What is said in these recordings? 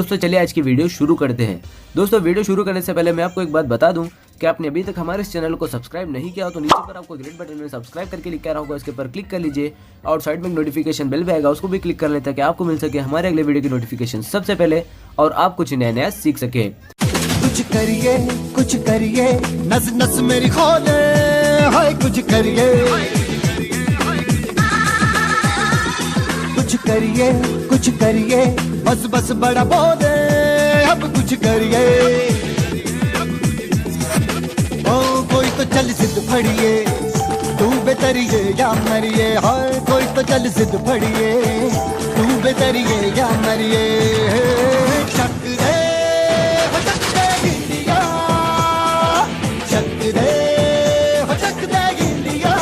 दोस्तों चलिए आज की वीडियो शुरू करते हैं। दोस्तों वीडियो शुरू करने से पहले मैं आपको एक बात बता दूं कि आपने अभी तक हमारे इस चैनल को सब्सक्राइब नहीं किया हो तो नीचे पर आपको ग्रेट बटन में सब्सक्राइब करके लिखा रहा होगा, इसके पर क्लिक कर लीजिए और साइड में नोटिफिकेशन बेल भी आएगा, उसको भी क्लिक कर लें ताकि आपको मिल सके हमारे अगले वीडियो की नोटिफिकेशन सबसे पहले और आप कुछ नया नया सीख सके। कुछ करिए नस नस मेरी खोले, हाय कुछ करिए बस बस बड़ा बोले, अब कुछ करिए। ओ कोई तो चल जिद फड़िए, तू बेतरिए या मरिए, हाय कोई तो चल जिद फड़िए, तू बेतरिए या मरिए। शक दे इंडिया, शक दे इंडिया, शक दे इंडिया,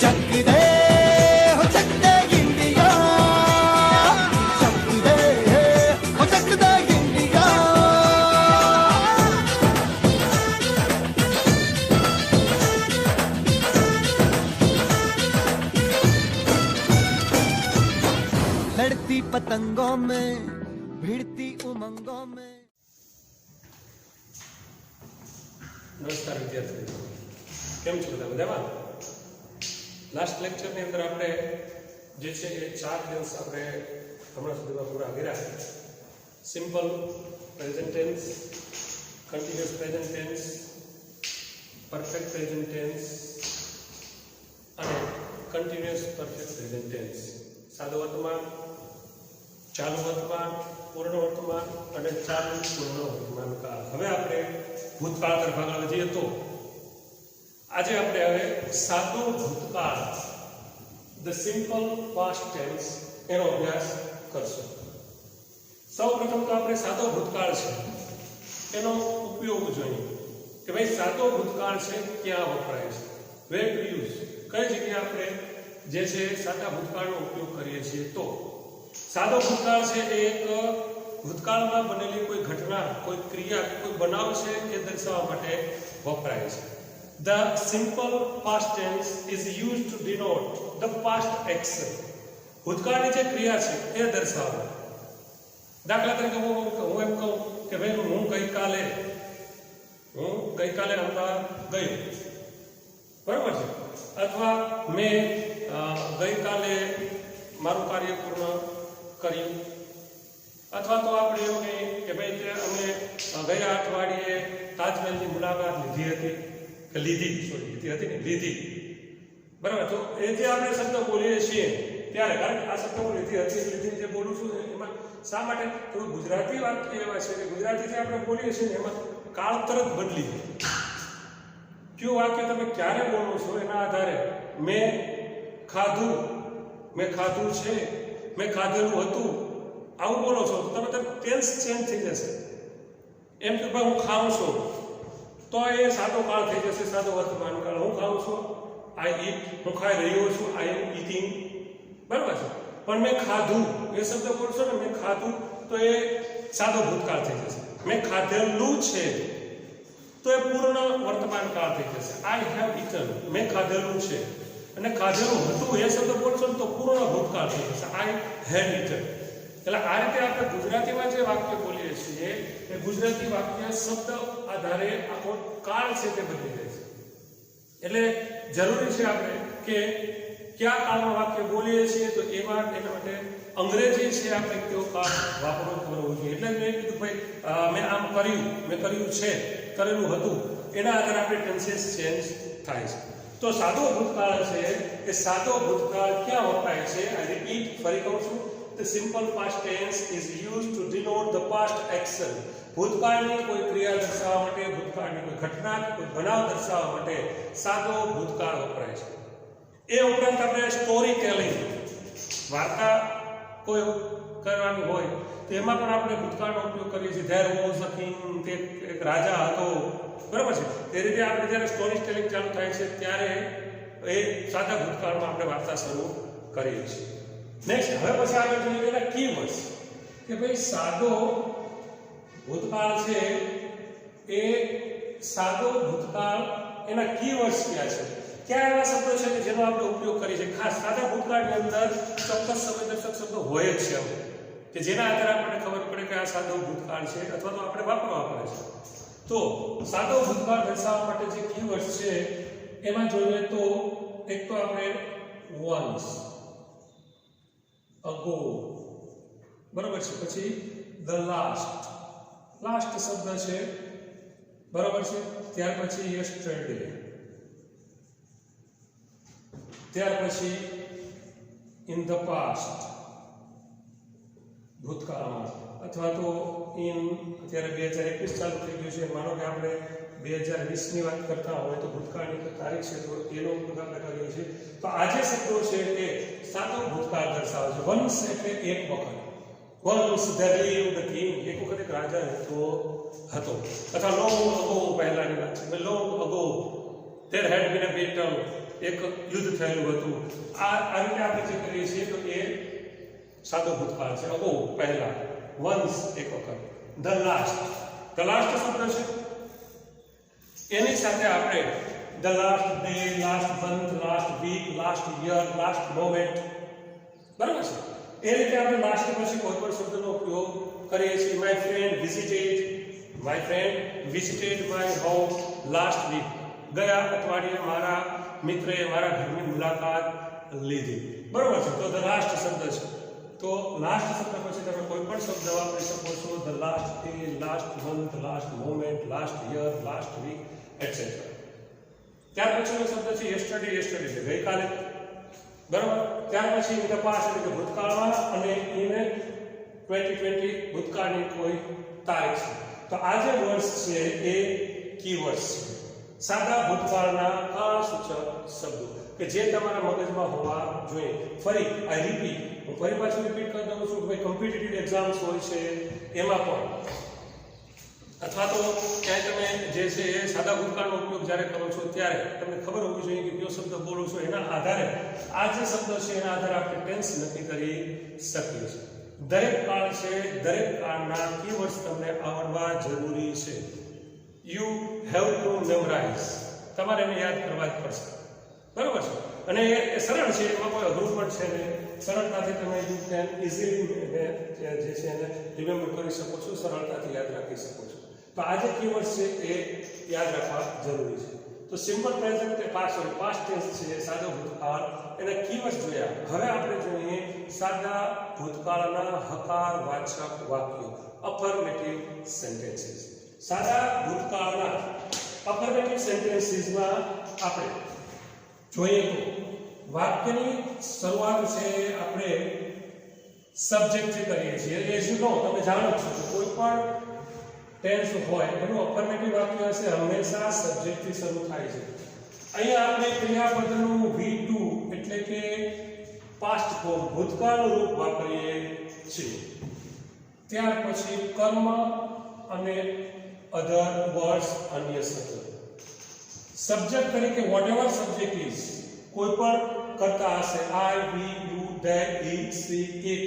शक दे इंडिया। लड़ती पतंगों में, भिड़ती उमंगों में। नमस्कार विद्यार्थी, केम छो બધા મજામાં? લાસ્ટ લેક્ચરની અંદર આપણે જે છે એ 4 ટેન્સ આપણે હમણાં સુધીમાં પૂરા કર્યા છે. Simple present tense, continuous present tense, perfect present tense અને કન્ટિન્યુઅસ પરફેક્ટ પ્રેઝન્ટ ટેન્સ. સાદું વર્તમાન, ચાલુ વર્તમાન, પૂર્ણ વર્તમાન અને ચાલુ પૂર્ણ વર્તમાન કાળ. હવે આપણે ભૂતકાળ તરફ આગળ વધીએ તો આજે આપણે હવે સાદો ભૂતકાળ, ધ સિમ્પલ પાસ્ટ ટેન્સ, એનો અભ્યાસ કરશું. સૌપ્રથમ તો આપણે સાદો ભૂતકાળ છે એનો ઉપયોગ જોઈએ કે ભાઈ સાદો ભૂતકાળ છે ક્યાં વપરાય છે, વેર ટુ યુઝ, કઈ જગ્યાએ આપણે જે છે સાદા ભૂતકાળનો ઉપયોગ કરીએ છીએ. તો સાદો ભૂતકાળ છે એ એક ભૂતકાળમાં બનેલી કોઈ ઘટના, કોઈ ક્રિયા, કોઈ બનાવ છે એ દર્શાવવા માટે વપરાય છે. The simple past tense is used to denote the past action. ભૂતકાળની જે ક્રિયા છે એ દર્શાવવા. દાખલા તરીકે હું એમ કહું કે ભાઈ હું ગઈકાલે અમદાવાદ ગયો, બરાબર છે, અથવા મેં ગઈકાલે મારું કાર્ય પૂર્ણ કર્યું, અથવા તો આપણે એવું કહીએ કે ભાઈ અમે ગયા અઠવાડિયે તાજમહેલની મુલાકાત લીધી, બરાબર. તો એ જે આપણે શબ્દ બોલીએ છીએ ત્યારે, કારણ કે આ શબ્દ હું લીધી જે બોલું છું એમાં શા માટે તો ગુજરાતી વાક્ય એવા છે કે ગુજરાતી જે આપણે બોલીએ છીએ ને એમાં કાળ તરત બદલી જાય. કયું વાક્ય તમે ક્યારે બોલો છો એના આધારે મેં ખાધું છે, મેં ખાધેલું હતું, આવું બોલો છો તો તમે ટેન્સ ચેન્જ થઈ જશે. એમ કે ભાઈ હું ખાઉં છું તો એ સાદો કાળ થઈ જશે, સાદો વર્તમાન કાળ. હું ખાઉં છું, આઈ ઈટ, હું ખાઈ રહ્યો છું, આઈ એમ ઈટિંગ, બરાબર છે. પણ મેં ખાધું એ શબ્દ બોલશો ને, મેં ખાધું, તો એ સાદો ભૂતકાળ થઈ જશે. મેં ખાધેલું છે તો એ પૂર્ણ વર્તમાન કાળ થઈ જશે. આઈ હેવ ઈટન, મેં ખાધેલું છે. અને ખાધેલું હતું એ શબ્દ બોલશો ને તો પૂર્ણ ભૂતકાળ થઈ જશે, આઈ હેડ ઈટન. એટલે આ રીતે આપણે ગુજરાતીમાં જે વાક્ય બોલીએ છીએ એ ગુજરાતી વાક્ય શબ્દ આધારે આખો કાળ છે તે બદલી જાય છે. એટલે જરૂરી છે આપણે કે કયા કાળમાં વાક્ય બોલીએ છીએ તો એના માટે અંગ્રેજી છે આપણે કેવો કાળ વાપરવો કરવો જોઈએ. એટલે મેં કીધું ભાઈ મેં આમ કર્યું, મેં કર્યું છે, કરેલું હતું, એના આધારે આપણે ટેન્સીસ ચેન્જ થાય છે. તો સાદો ભૂતકાળ છે એ સાદો ભૂતકાળ ક્યાં વપરાય છે? આઈ રિપીટ, ફરી કહું છું, the simple past tense is used to denote the past action. ભૂતકાળની કોઈ ક્રિયા દર્શાવવા માટે, ભૂતકાળની કોઈ ઘટના, કોઈ બનાવ દર્શાવવા માટે સાદો ભૂતકાળ વપરાય છે. એ ઉપરાંત આપણે સ્ટોરી ટેલિંગ, વાર્તા કોઈ કરવાની હોય તો એમાં પણ આપણે ભૂતકાળનો ઉપયોગ કરીએ છીએ. ધેર વોઝ અ કિંગ, તે એક રાજા હતો, બરાબર છે. તે રીતે આપણે જ્યારે સ્ટોરી ટેલિંગ ચાલુ થાય છે ત્યારે એ સાદા ભૂતકાળમાં આપણે વાર્તા શરૂ કરીએ છીએ. નેક્સ્ટ, હવે પછી આગળ જોઈએ એના કીવર્ડ્સ કે ભાઈ સાદો ભૂતકાળ છે એ સાદો ભૂતકાળ, એના કીવર્ડ્સ ક્યાં છે? क्या एवा शब्दों છે કે જેનો આપણે ઉપયોગ કરીએ છીએ? ખાસ સાદા ભૂતકાળની અંદર ચોક્કસ સમયદર્શક શબ્દો હોય જ છે. કે જેના આધારે આપણને ખબર પડે કે આ સાદો ભૂતકાળ છે અથવા તો આપણે વાપરવા પડે છે. તો સાદો ભૂતકાળ દર્શાવવા માટે જે કીવર્ડ્સ છે એમાં જોઈએ તો એક તો આપણે once, ago, બરાબર છે. પછી the last શબ્દ છે, બરાબર છે. ત્યાર પછી yesterday, ત્યાર પછી in the past, ભૂતકાળમાં, અથવા તો in અત્યારે 2021 ચાલુ થઈ ગયું છે, માનો કે આપણે 2020 ની વાત કરતા હોય તો ભૂતકાળની તારીખ છે તો એનો ઉપયોગ આપણે કરીએ છીએ. તો આ જે શબ્દો છે એ સાદો ભૂતકાળ દર્શાવે છે. વંશ એટલે એક વખત, વંશ there lived the king, એક વખત એક રાજા હતો, અથવા long ago પહેલાની વાત છે, long ago there had been a battle, એક યુદ્ધ થયેલું હતું. આ રીતે આપણે જે કરીએ છીએ તો એ સાદો ભૂતકાળ છે. અગો પહેલા, વંશ એક વખત, the last શબ્દ છે એની સાથે આપણે the last day, last month, last week, last year, last moment, બરાબર છે. એ રીતે આપણે લાસ્ટ પછી કોઈ પણ શબ્દનો ઉપયોગ કરીએ છીએ. my friend visited my house last week, ગયા અઠવાડિયે મારા મિત્રએ મારા ઘરની મુલાકાત લીધી, બરાબર છે. તો the last શબ્દ છે. તો લાસ્ટ શબ્દ પછી તમે કોઈ પણ શબ્દ વાપરી શકો છો. the last day, last month, last moment, last year, last week, etc. ત્યાર પછીનો શબ્દ છે yesterday, એટલે ગઈકાલે, બરાબર. ત્યાર પછી in the past એટલે કે ભૂતકાળમાં, અને in 2020 ભૂતકાળની કોઈ તારીખ છે. તો આ જે વર્ડ્સ છે એ કીવર્ડ્સ છે, સાદા ભૂતકાળના અસૂચક શબ્દો કે જે તમારા મગજમાં હોવા જોઈએ. ફરી આઈ રિપીટ, હું ફરી પાછું રિપીટ કરી દઉં છું કે ભાઈ કોમ્પિટિટિવ એક્ઝામ્સ હોય છે એમાં પણ, અથવા તો ક્યાંય તમે જે છે એ સાદા ભૂતકાળનો ઉપયોગ જ્યારે કરો છો ત્યારે તમને ખબર હોવી જોઈએ કે કયો શબ્દ બોલો છો. એના આધારે આ જે શબ્દ છે એના આધારે આપણે ટેન્સ નક્કી કરી શકીએ છીએ. દરેક કાળ છે, દરેક કાળના કીવર્ડ્સ તમને આવડવા જરૂરી છે. યુ હેવ ટુ મેમરાઇઝ, તમારે એને યાદ કરવા જ પડશે, બરાબર છે. અને એ સરળ છે, એમાં કોઈ અઘરું પણ છે ને, સરળતાથી તમે યુ કેન ઇઝીલી જે છે એને રિમેમ્બર કરી શકો છો, સરળતાથી યાદ રાખી શકો છો. તો આ જે કીવર્ડ્સ છે એ યાદ રાખવા જરૂરી છે. તો સિમ્પલ પ્રેઝન્ટ કે પાસ્ટ ટેન્સ છે, સાદો ભૂતકાળ, એના કીવર્ડ્સ જોયા. હવે આપણે જોઈએ સાદા ભૂતકાળના હકારવાચક વાક્યો, અફર્મેટિવ સેન્ટેન્સીસ. સાદા ભૂતકાળના અફર્મેટિવ સેન્ટેન્સીસમાં આપણે જોઈએ તો વાક્યની શરૂઆત છે આપણે સબ્જેક્ટથી કરીએ છીએ. એઝ યુ નો, તમે જાણો છો કે કોઈ પણ ટેન્સ હોય એનું અફર્મેટિવ વાક્ય હશે હંમેશા સબ્જેક્ટથી શરૂ થાય છે. અહીંયા આપણે ક્રિયાપદનું V2 એટલે કે પાસ્ટ ફોર્મ, ભૂતકાળનું રૂપ વાપરીએ છીએ. ત્યાર પછી કર્મ અને અધર વર્ડ્સ, અન્ય શબ્દો. સબ્જેક્ટ તરીકે વોટએવર સબ્જેક્ટ ઇઝ, કોઈ પણ કરતા હશે, I, we, you, they, he, she, it,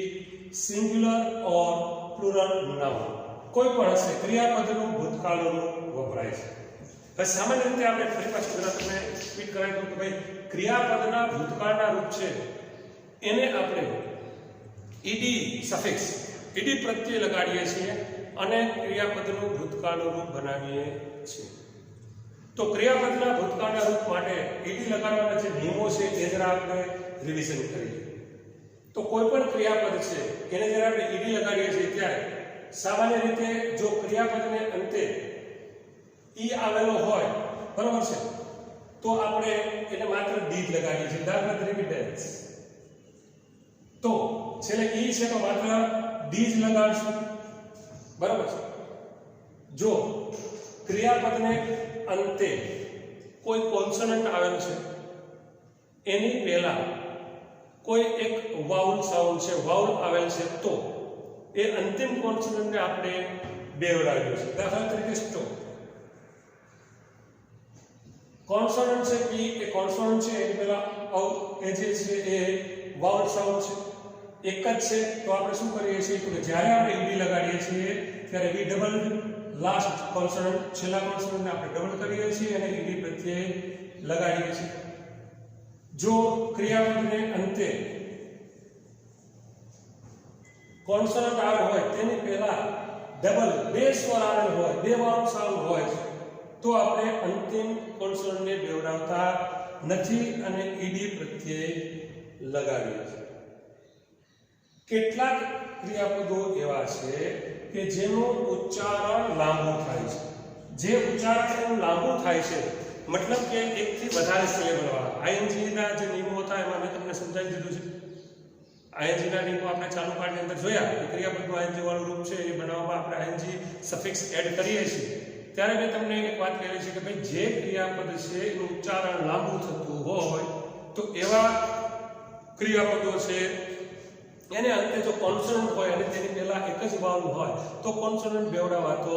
singular or plural noun, કોઈ પણ હશે, ક્રિયાપદનું ભૂતકાળનું વપરાય છે. હવે સામાન્ય રીતે આપણે ફરી પાછું તમને સ્પીડ કરાવી દઉં કે ભાઈ ક્રિયાપદના ભૂતકાળના રૂપ છે એને આપણે ઈડી સફિક્સ, ઈડી પ્રત્યય લગાડીએ છીએ અને ક્રિયાપદનું ભૂતકાળનું રૂપ બનાવીએ છીએ. તો ક્રિયાપદના ભૂતકાળના રૂપ માટે ઈડી લગાડવાના જે નિયમો છે એ જરા આપણે રિવિઝન કરીએ. તો કોઈ પણ ક્રિયાપદ છે એને જ્યારે આપણે ઈડી લગાડીએ છીએ ત્યારે સામાન્ય રીતે જો ક્રિયાપદને અંતે ઈ આવેલો હોય, બરાબર છે, તો આપણે એને માત્ર ડી જ લગાડીએ છીએ. દાખલા તરીકે ડેન્સ, તો છેલ્લે ઈ છે તો માત્ર ડી જ લગાડશું, બરાબર છે. જો ક્રિયાપદને અંતે કોઈ કોન્સોનન્ટ આવેલું છે, એની પહેલા કોઈ એક વાઉલ સાઉન્ડ છે, વાઉલ આવેલ છે, તો એ અંતિમ કોન્સોનન્ટને આપણે બેવડાવ્યું છે. દાખલા તરીકે સ્ટો, કોન્સોનન્ટ છે પી, એ કોન્સોનન્ટ છે એની પહેલા એ જે છે એ વાઉલ સાઉન્ડ છે, એક જ છે. તો આપણે શું કરીએ છીએ કે જ્યારે આપણે ઈડી લગાડીએ છીએ ત્યારે વી ડબલ લાસ્ટ કોન્સોનન્ટ, છેલ્લા કોન્સોનન્ટને આપણે ડબલ કરીએ છીએ અને ઈડી પ્રત્યે લગાડીએ છીએ. જો ક્રિયાપદને અંતે કોન્સોનન્ટ આવેલ હોય તેની પહેલા ડબલ બે સ્વર આવેલ હોય, બે વાઉલ સાઉન્ડ હોય તો આપણે અંતિમ કોન્સોનન્ટને બેવડાવતા નથી અને ઈડી પ્રત્યય લગાવીએ છીએ. કેટલાક ક્રિયાપદો એવા છે કે જેનું ઉચ્ચારણ લાંબુ થાય છે. જે ઉચ્ચારણ લાંબુ થાય છે મતલબ કે એકથી વધારે સિલેબલ વાળા આઈએનજી ના જે નિયમો હતા એમાં મેં તમને સમજાવી દીધું છે. આઈએનજી ના નિયમો આપણે ચાલુ પાઠની અંદર જોયા કે ક્રિયાપદનું આઈએનજી વાળું રૂપ છે એ બનાવવામાં આપણે આઈએનજી સફિક્સ એડ કરીએ છીએ. ત્યારે મેં તમને એક વાત કહેલી છે કે ભાઈ જે ક્રિયાપદ છે એનું ઉચ્ચારણ લાંબુ થતું હોય તો એવા ક્રિયાપદો છે એને અંતે જો કોન્સોનન્ટ હોય અને તેની પહેલા એક જ વાઉલ હોય તો કોન્સોનન્ટ બેવડાવાતો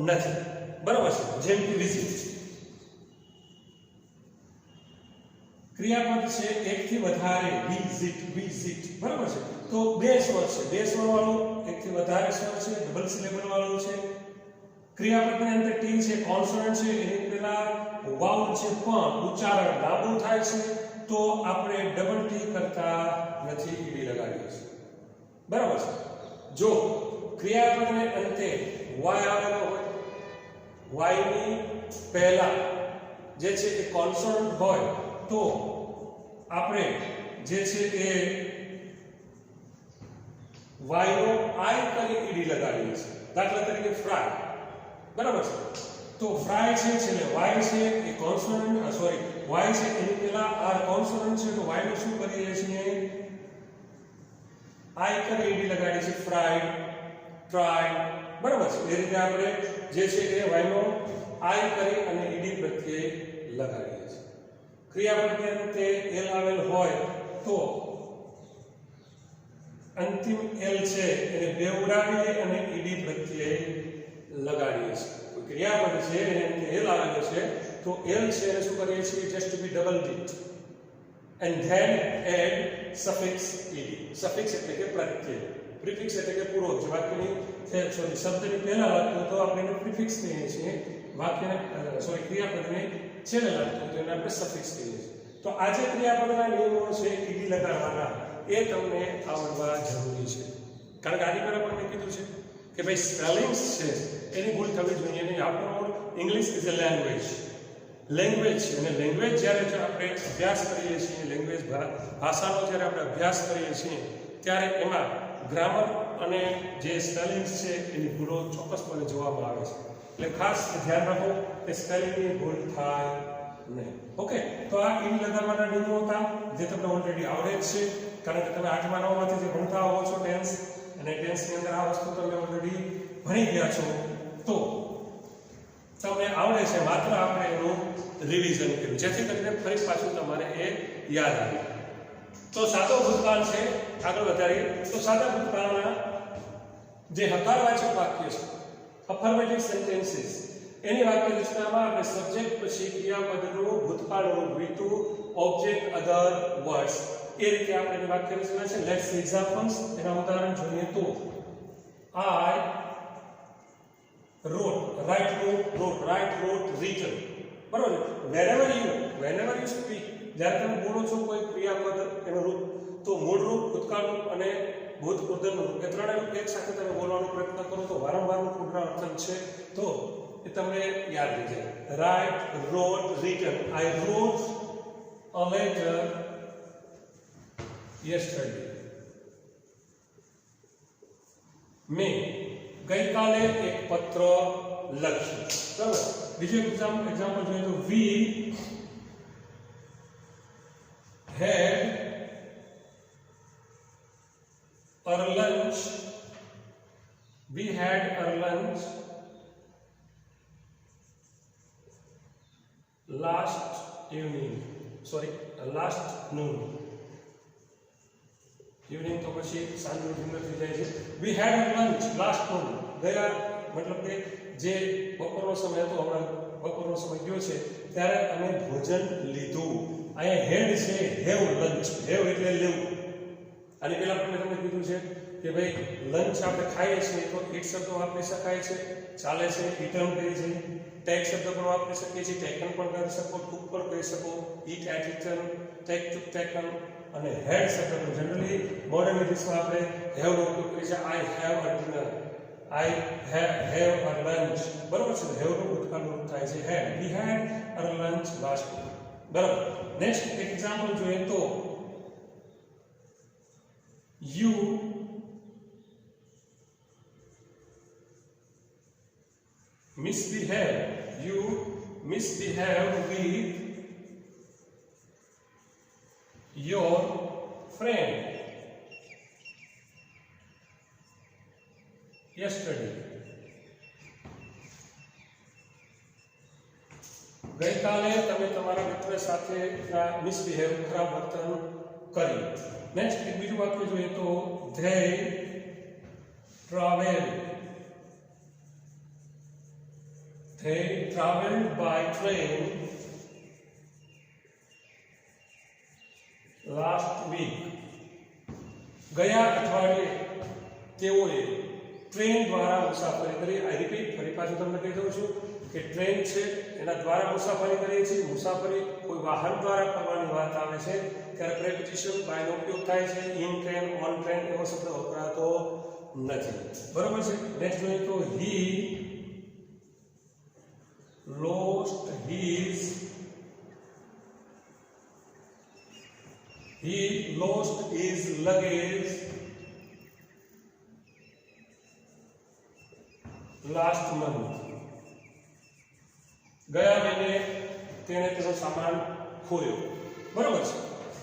નથી. બરાબર છે. જેમ કે વિઝિટ ક્રિયાપદ છે એકથી વધારે વિઝિટ વિઝિટ બરાબર છે તો બે સ્વર છે, બે સ્વર વાળું એકથી વધારે સ્વર છે, ડબલ સિલેબલ વાળું છે. ક્રિયાપદની અંદર ટી છે, કોન્સોનન્ટ છે, એની પહેલા વાઉલ છે પણ ઉચ્ચારણ લાંબુ થાય છે તો આપણે ડબલ ટી કરતા નથી, ઈડી લગાડીએ છીએ. બરાબર છે. જો ક્રિયાપદને અંતે વાય આવેલો હોય, વાય ની પહેલા જે છે એ કોન્સોનન્ટ હોય તો આપણે જે છે એ વાય નો આઈ કરી ઈડી લગાડીએ છીએ. દાખલા તરીકે ફ્રાય બરાબર છે તો ફ્રાય છે છેલ્લે વાય છે એ કોન્સોનન્ટ વાય છે એની પહેલા આર કોન્સોનન્ટ છે તો વાય નું શું કરીએ છીએ આઈ કરી ઈડી લગાડીએ છીએ. ફ્રાઈડ, ટ્રાઈડ બરાબર છે. એ રીતે આપણે જે છે એ વાય નો આઈ કરી અને ઈડી પ્રત્યય લગાડીએ છીએ. ક્રિયાપદની અંતે એલ આવેલ હોય તો અંતિમ એલ છે એને બેવડાવીએ અને ઈડી પ્રત્યય લગાડીએ છીએ. કોઈ ક્રિયાપદ છે એને અંતે એલ આવેલો છે તો એલ છે એને શું કરીએ છીએ just to be double it and then add suffix ed. suffix એટલે કે પ્રત્યય, prefix એટલે કે પૂર્વક. જે વાક્યની શબ્દની પહેલા લાગતું તો આપણે એને prefix કહીએ છીએ, વાક્યને ક્રિયાપદને છેલ્લે લાગતું તો એને આપણે suffix કહીએ છીએ. તો આ જે ક્રિયાપદના નિયમો છે ઈડી લગાડવાના એ તમને આવડવા જરૂરી છે. કારણ કે આની પહેલા પણ મેં કીધું છે કે ભાઈ સ્પેલિંગ્સ છે એની ભૂલ થવી જોઈએ નહીં. After all English is a language છે અને લેંગ્વેજ જ્યારે આપણે અભ્યાસ કરીએ છીએ, લેંગ્વેજ ભાષાનો જ્યારે આપણે અભ્યાસ કરીએ છીએ ત્યારે એમાં ગ્રામર અને જે સ્પેલિંગ્સ છે એની ભૂલો ચોક્કસપણે જોવામાં આવે છે. એટલે ખાસ ધ્યાન રાખો કે સ્પેલિંગની ભૂલ થાય નહીં. ઓકે, તો આ ઈડી લગાડવાના નિયમો હતા જે તમને ઓલરેડી આવડે જ છે. કારણ કે તમે 8મા 9માંથી જે ભણતા હોવો છો ટેન્સ, અને ટેન્સની અંદર આ વસ્તુ તમે ઓલરેડી ભણી ગયા છો તો તમને આવડે છે. માત્ર આપણે એનું રિવિઝન કર્યું જેથી કરીને ફરી પાછું તમારે એ યાદ આવે. તો સાદો ભૂતકાળ છે, આગળ વધારીએ તો સાદા ભૂતકાળના જે હકારવાચક વાક્ય છે અફર્મેટિવ સેન્ટેન્સીસ એની વાક્ય રચનામાં આપણે સબ્જેક્ટ પછી ક્રિયાપદનું ભૂતકાળનું V2 ઓબ્જેક્ટ અધર વર્ડ્સ એ રીતે આપણે એની વાક્ય રચના છે. Let's see examples. એના ઉદાહરણ જોઈએ તો I wrote, written. બરોબર. whenever you speak, જ્યારે તમે બોલો છો કોઈ ક્રિયાપદ એનું રૂપ તો મૂળ રૂપ, ભૂતકાળ રૂપ અને ભૂતપૂર્વનું રૂપ એ ત્રણેય રૂપ એક સાથે તમે બોલવાનો પ્રયત્ન કરો તો વારંવારનું પુનરાવર્તન છે તો એ તમને યાદ રહી જાય. write, wrote, written. I wrote a letter yesterday. મેં ગઈકાલે એક પત્ર લખ્યું. બરાબર. બીજું એક્ઝામ્પલ જોઈએ તો we had our lunch last noon. Evening તો પછી સાંજનું ડિનર થઈ જાય છે. we had our lunch last noon. ગયા મતલબ કે જે બપોરનો સમય હતો, હમણાં બપોરનો સમય ગયો છે ત્યારે અમે ભોજન લીધું. અહીંયા હેડ છે હેવ લંચ. હેવ એટલે લેવું. આની પહેલા પણ મેં તમને કીધું છે કે ભાઈ લંચ આપણે ખાઈએ છીએ તો ઈટ શબ્દ વાપરી શકાય છે, ચાલે છે. ઇટન કહી છે. ટેક શબ્દ પણ વાપરી શકીએ છીએ, ટેકન પણ કહી શકો, ટુક પણ કહી શકો. Eat ate eaten, take took taken, અને હેડ શબ્દનો જનરલી મોડર્ન ઇંગ્લિશમાં આપણે હેવ નો ઉપયોગ કરીએ છીએ. I have a dinner, I have a lunch. બરાબર છે, હેવ નો ભૂતકાળનું રૂપ થાય છે હેડ. વી હેડ અ લંચ લાસ્ટ વીક. બરાબર. નેક્સ્ટ એક એક્ઝામ્પલ જોઈએ તો you misbehave with your friend yesterday. ગઈકાલે તમે તમારા મિત્ર સાથે મિસબિહેવ, ખરાબ વર્તન કર્યું. નેક્સ્ટ એક બીજું વાક્ય જોઈએ તો they traveled by train last week. ગયા અઠવાડિયે તેઓએ ટ્રેન દ્વારા મુસાફરી કરી. આઈ રિપીટ, ફરી પાછું તમને કહી દઉં છું કે ટ્રેન છે એના દ્વારા મુસાફરી કરીએ છીએ. મુસાફરી કોઈ વાહન દ્વારા કરવાની વાત આવે છે ત્યારે પ્રેપોઝિશન બાય નો ઉપયોગ થાય છે. ઇન ટ્રેન, ઓન ટ્રેન એવો શબ્દ વપરાતો નથી. બરોબર છે. નેક્સ્ટ જોઈએ તો he lost his luggage last month. ગયા મહિને તેણે તેનો સામાન ખોયો. બરોબર છે.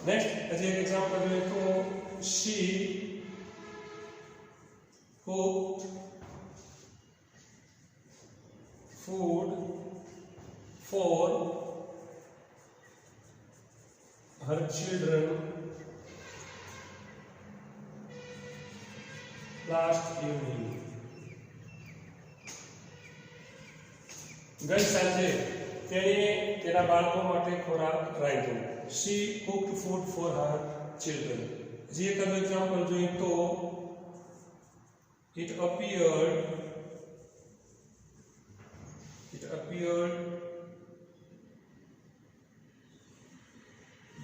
નેક્સ્ટ હજી એક એક્ઝામ્પલ જોઈએ તો she cooked food for her children last evening. ગઈ સાંજે તેણે તેના બાળકો માટે ખોરાક રાંધ્યો. she cooked food for her children. જે એક એક્ઝામ્પલ જોઈએ તો it appeared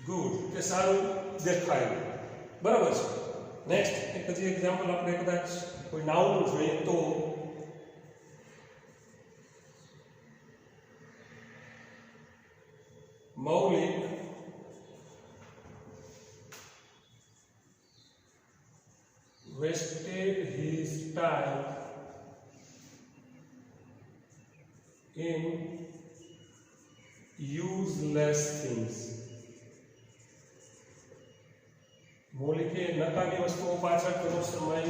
good, કે સારું દેખાયું. બરાબર છે. નેક્સ્ટ એક હજી એક્ઝામ્પલ આપણે કદાચ કોઈ નાઉન જોઈએ તો મૌલિક wasted his time in useless things. મૌલિકે નકામી વસ્તુઓ પાછળ તેનો સમય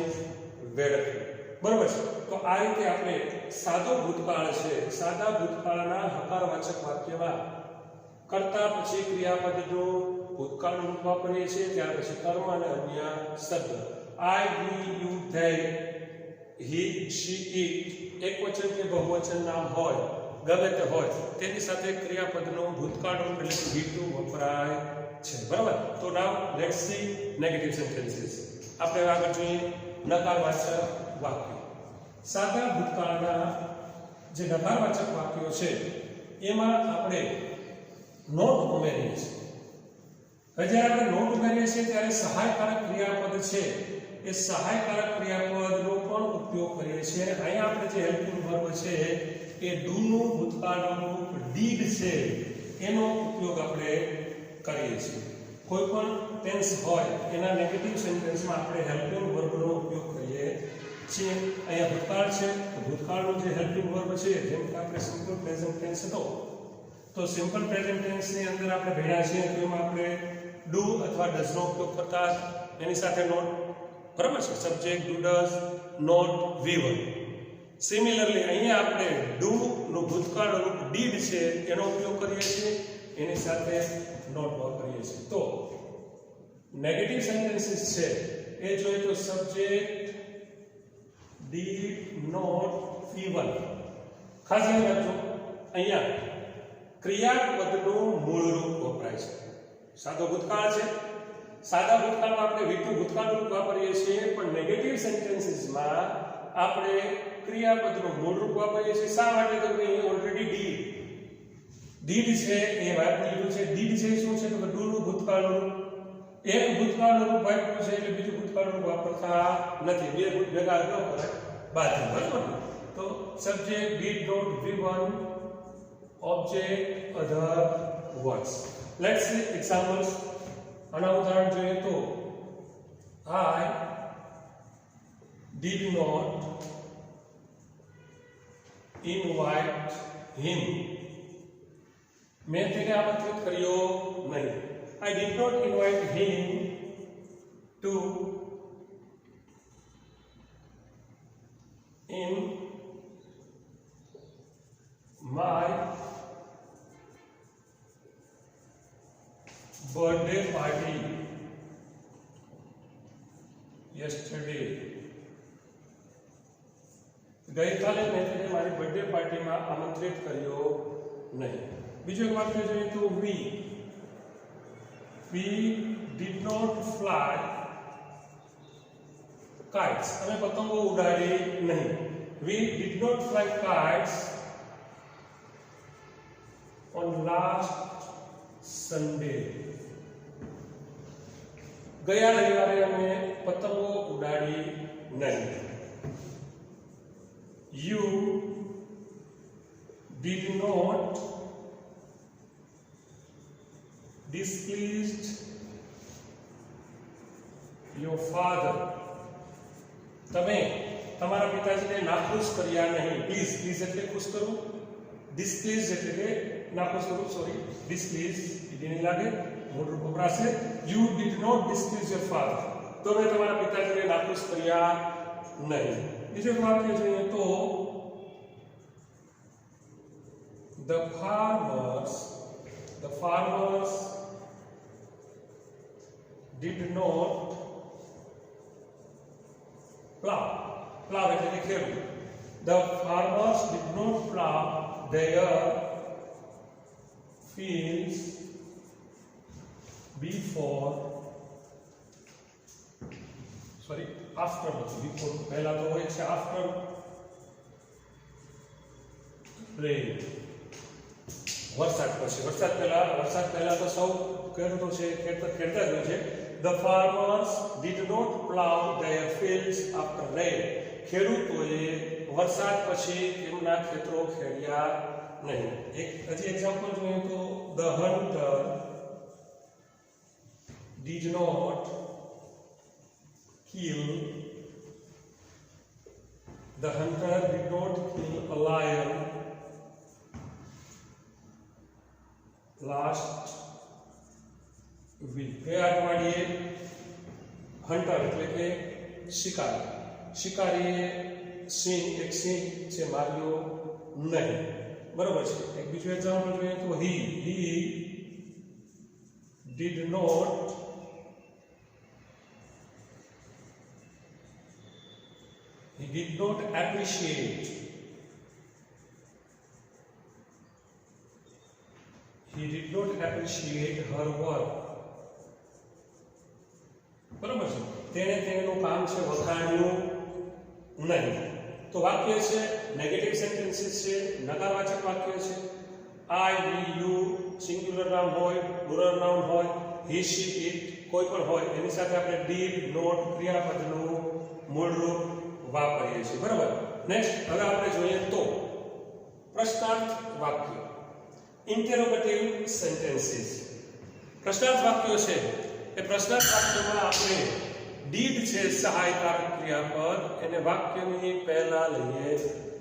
વેડફ્યો. બરોબર છે. તો આ રીતે આપણે સાદો ભૂતકાળ છે, સાદા ભૂતકાળના હકારવાચક વાક્યમાં કર્તા પછી ક્રિયાપદનો ભૂતકાળનું રૂપ વાપરીએ છીએ, ત્યાર પછી કર્મ અને અન્ય શબ્દ. I, we, you, they, he, she, it એકવચન કે બહુવચન નામ હોય, ગમે તે હોય, તેની સાથે ક્રિયાપદનો ભૂતકાળનું એટલે કે V2 વપરાય છે. બરાબર. તો નાઉ લેટ્સ સી નેગેટિવ સેન્ટેન્સીસ. આપણે આગળ જોઈએ નકારવાચક વાક્યો. સાદા ભૂતકાળના જે નકારવાચક વાક્યો છે એમાં આપણે નોટ ઉમેરીએ છીએ. હવે જ્યારે આપણે નોટ ઉમેરીએ છીએ ત્યારે સહાયકારક ક્રિયાપદ છે એ સહાયકારક ક્રિયાપદનો પણ ઉપયોગ કરીએ છીએ. અને અહીંયા આપણે જે હેલ્પિંગ વર્બ છે એ ડુ નું ભૂતકાળનું રૂપ ડીડ છે એનો ઉપયોગ આપણે કરીએ છીએ. કોઈ પણ ટેન્સ હોય એના નેગેટિવ સેન્ટેન્સમાં આપણે હેલ્પિંગ વર્બનો ઉપયોગ કરીએ છીએ. અહીંયા ભૂતકાળ છે તો ભૂતકાળનું જે હેલ્પિંગ વર્બ છે, જેમ કે આપણે સિમ્પલ પ્રેઝન્ટ ટેન્સ હતો તો સિમ્પલ પ્રેઝન્ટ ટેન્સની અંદર આપણે ભણ્યા છીએ તો એમાં આપણે ડુ અથવા ડઝ નો ઉપયોગ કરતા, એની સાથે નોટ. બરાબર છે. Subject do, does, not, V1. Similarly અહીંયા આપણે ડુ નું ભૂતકાળ રૂપ ડીડ છે એનો ઉપયોગ કરીએ છીએ, એની સાથે નોટ વાપરીએ છીએ. તો નેગેટિવ સેન્ટેન્સીસ છે એ જોઈએ તો સબ્જેક્ટ ડીડ, નોટ, V1. ખાસ યાદ રાખજો અહીંયા ક્રિયાપદનું મૂળ રૂપ વપરાય છે. સાદો ભૂતકાળ છે, સાદા ભૂતકાળમાં આપણે V2 ભૂતકાળનું રૂપ વાપરીએ છીએ, પણ નેગેટિવ સેન્ટેન્સીસમાં આપણે ક્રિયાપદનું મૂળ રૂપ વાપરીએ છીએ. શા માટે? તો કે ઓલરેડી ડીડ છે એ વાપરી લીધું છે. ડીડ છે શું છે? તો કે ડુ નું ભૂતકાળનું રૂપ એક ભૂતકાળનું રૂપ વાપર્યું છે એટલે બીજું ભૂતકાળનું રૂપ વાપરતા નથી. બે ભૂત ભેગા ન કરાય, બાદ બરાબર ને? તો subject did not V1 object other words. Let's see examples. આના ઉદાહરણ જોઈએ તો I did not invite him. મેં તેને આમંત્રિત કર્યો નહીં. I did not invite him to in my birthday party yesterday. ગઈકાલે મેં તેને મારી બર્થડે પાર્ટીમાં આમંત્રિત કર્યો નહીં. બીજું એક વાક્ય જોઈએ તો we did not fly kites. અમે પતંગો ઉડાડી નહીં. We did not fly kites on last Sunday. ગયા રવિવારે અમે પતંગો ઉડાડી નહીં. You did not displeased your father. તમે તમારા પિતાજીને નાખુશ કર્યા નહીં. પ્લીઝ પ્લીઝ એટલે ખુશ કરવું, ડિસ્પ્લીઝ એટલે કે નાખુશ કરવું. સોરી, ડિસ્પ્લીઝ એ નહીં લાગે, મૂળ રૂપ વપરાશે. You did not displease your father. તમે તમારા પિતાજીને નાખુશ કર્યા નહીં. બીજું વાક્ય જોઈએ તો the farmers did not plow એટલે કે ખેડૂત. The farmers did not plow their fields after before પહેલા તો હોય છે after rain. વરસાદ પછી. વરસાદ પહેલા તો સૌ ખેડૂતો છે ખેડતા જ હોય છે. The farmers did not plow their fields after rain. ખેડૂતોએ વરસાદ પછી તેમના ખેતરો ખેડ્યા નહીં. એક હજી એક્ઝામ્પલ જોઈએ તો the hunter did not kill a lion last week. ગયા અઠવાડિયે હન્ટર એટલે કે શિકારીએ એક સિંહ છે માર્યો નહીં. બરોબર છે. એક બીજું એક્ઝામ્પલ જોઈએ તો he did not appreciate her work. બરોબર છે. તેણે તેનું કામ છે વખાણ્યું નહીં. તો વાક્ય છે નેગેટિવ સેન્ટેન્સીસ છે, નકારવાચક વાક્ય છે. I, we, you singular noun હોય, પ્લુરલ નાઉન હોય, he, she, it કોઈ પણ હોય, એની સાથે આપણે did, not ક્રિયાપદનું મૂળ રૂપ વાપરીએ છીએ. બરાબર. નેક્સ્ટ હવે આપણે જોઈએ તો પ્રશ્નાર્થ વાક્ય, ઇન્ટરોગેટિવ સેન્ટેન્સીસ. પ્રશ્નાર્થ વાક્યો છે એ પ્રશ્નાર્થ વાક્યમાં આપણે ડીડ છે સહાયકારક ક્રિયાપદ, એને વાક્યની પહેલા લઈએ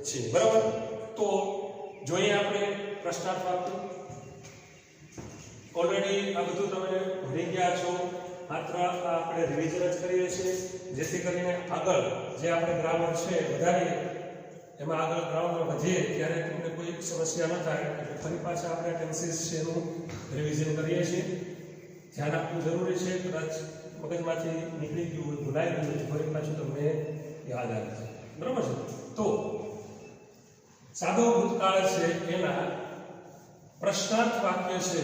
છીએ. બરાબર. તો જોઈએ આપણે પ્રશ્નાર્થ વાક્ય. ઓલરેડી આ બધું તમે ભણી ગયા છો, માત્ર આપણે રિવિઝન જ કરીએ છીએ જેથી કરીને આગળ જે આપણે ગ્રામર છે વધારીએ, એમાં આગળ ગ્રામર વધીએ ત્યારે તમને કોઈ સમસ્યા ન થાય. એટલે ફરી પાછા આપણે ટેન્સીસ છે એનું રિવિઝન કરીએ છીએ. ધ્યાન આપવું જરૂરી છે. કદાચ મગજમાંથી નીકળી ગયું હોય, ભૂલાઈ ગયું હોય, ફરી પાછું તમને યાદ આવે છે. બરાબર છે. તો સાદો ભૂતકાળ છે એના પ્રશ્નાર્થ વાક્ય છે.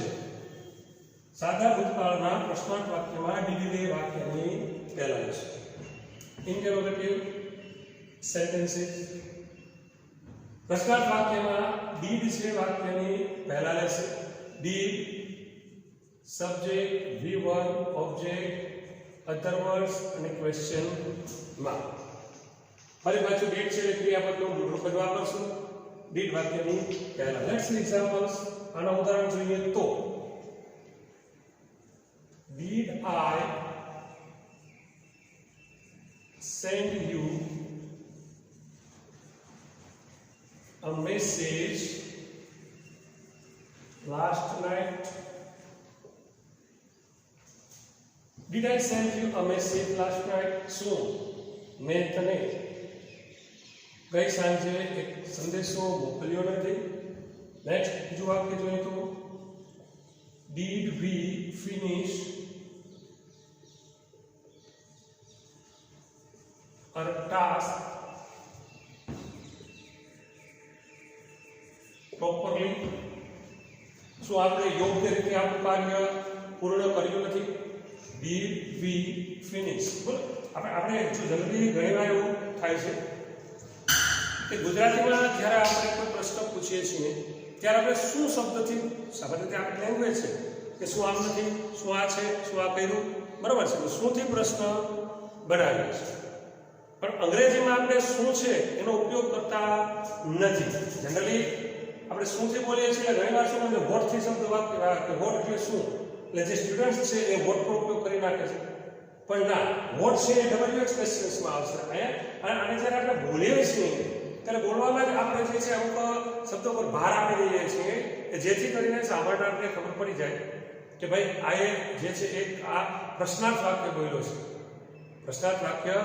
સાદા ભૂતકાળના પ્રશ્નાર્થ વાક્યમાં ડીડી વાક્યની પહેલા છે. Interrogative sentences. પ્રશ્નાર્થ વાક્યમાં ડીડ છે વાક્યની પહેલા લેશે. Did subject V1 object other words અને ક્વેશ્ચન માર્ક. ફરી પાછું ડીડ છે એટલે ક્રિયાપદનું રૂપપદ વાપરશું ડીડ વાક્યની પહેલા. Let's see examples. આના ઉદાહરણ જોઈએ તો Did I send you a message last night? Did I send you a message last night? શું મેં તને ગઈ સાંજે એક સંદેશો મોકલ્યો નથી? નેક્સ્ટ બીજું વાક્ય જોઈએ તો Did we finish our task properly? શું આપણે યોગ્ય રીતે આપણું કાર્ય પૂર્ણ કર્યું નથી? Did we finish? આપણે જો જલ્દી ઘણીવાર એવું થાય છે કે ગુજરાતીમાં જ્યારે આપણે કોઈ પ્રશ્ન પૂછીએ છીએ ત્યારે આપણે શું શબ્દથી સામાન્ય રીતે આપણી લેંગ્વેજ છે કે શું આમ નથી, શું આ છે, શું આ કર્યું, બરાબર છે, શુંથી પ્રશ્ન બનાવીએ છીએ. પણ અંગ્રેજીમાં આપણે શું છે એનો ઉપયોગ કરતા નથી. જનરલી આપણે શુંથી બોલીએ છીએ ઘણી વાર શું એટલે વોટથી શબ્દ વાક્ય કે વોટ એટલે શું, એટલે જે સ્ટુડન્ટ્સ છે એ વોટનો ઉપયોગ કરી નાખે છે. પણ ના, વોટ છે એ WH ક્વેશ્ચન્સમાં આવશે. અહીંયા અને જ્યારે આપણે બોલીએ છીએ ત્યારે બોલવામાં જ આપણે જે છે અમુક શબ્દો પર ભાર આપી દઈએ છીએ કે જેથી કરીને સાંભળનારને ખબર પડી જાય કે ભાઈ આ જે છે એક આ પ્રશ્નાર્થ વાક્ય બોલ્યો છે, પ્રશ્નાર્થ વાક્ય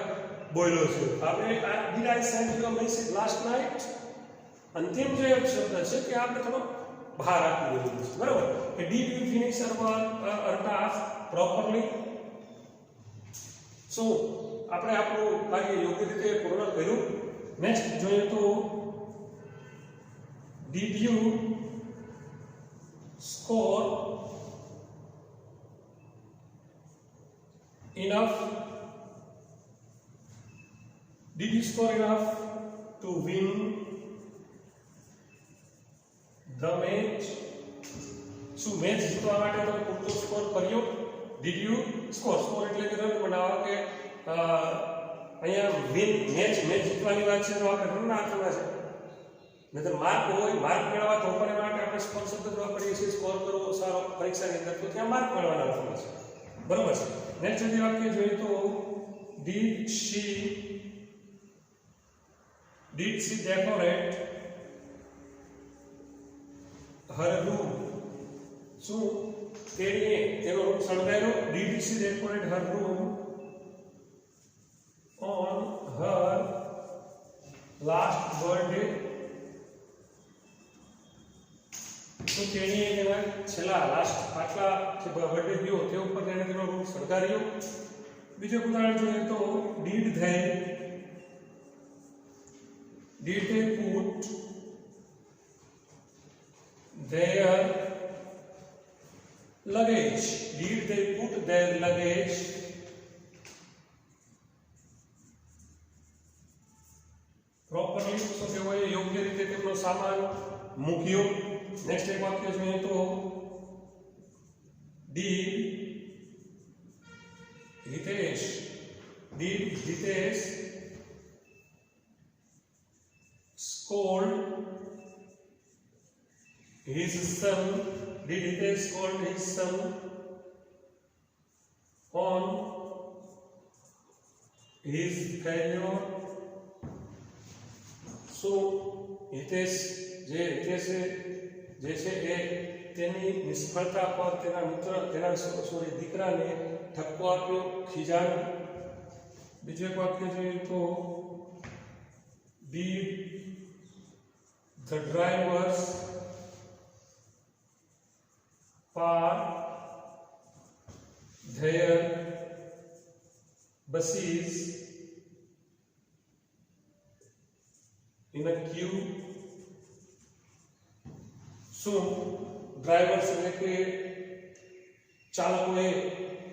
બોલ્યો છે. આપણે આ did I send you a message last night, અંતિમ જે શબ્દ છે કે આપણે થોડો ભાર આપી દેવું છે, બરાબર. કે did you finish our task properly? શું આપણે આપણું કાર્ય યોગ્ય રીતે પૂર્ણ કર્યું? નેક્સ્ટ જોઈએ તો did you score enough to win the match? શું મેચ જીતવા માટે તમે પૂરતો સ્કોર કર્યો? did you score એટલે કે રન બનાવવા કે અહીંયા મેચ જીતવાની વાત છે તો આપણે રનના અર્થમાં છે. નહીતર માર્ક હોય, માર્ક મેળવવા તો પણ માટે આપણે સ્કોર શબ્દ વાપરીએ છીએ, સ્કોર કરવો સારો પરીક્ષાની અંદર, તો ત્યાં માર્ક મેળવવાના અર્થમાં છે, બરાબર છે. નેક્સ્ટ જે વાક્ય જોઈએ તો did she decorate her room? શું તેણીએ તેનો room શણગાર્યો? did she decorate her room on her last birthday? તો તેણીએ તેના છેલ્લા લાસ્ટ આટલા જે બર્થડે ગયો તે ઉપર તેણે તેનો રૂમ શણગાર્યો. બીજું ઉદાહરણ જોઈએ તો did they put their luggage? Did they put their luggage properly? તો તેઓએ યોગ્ય રીતે તેમનો સામાન મૂક્યો. નેક્સ્ટ એક વાક્ય જોઈએ તો did Hitesh scold his son? Did Hitesh scold his son on his failure? So Hitesh જે છે એ તેની નિષ્ફળતા પર તેના મિત્ર દીકરાને ઠપકો આપ્યો, ખીજાણ્યો. બીજું એક વાક્ય જોઈએ તો did the drivers park their buses in a queue? શું ડ્રાઈવર્સ એટલે કે ચાલકોએ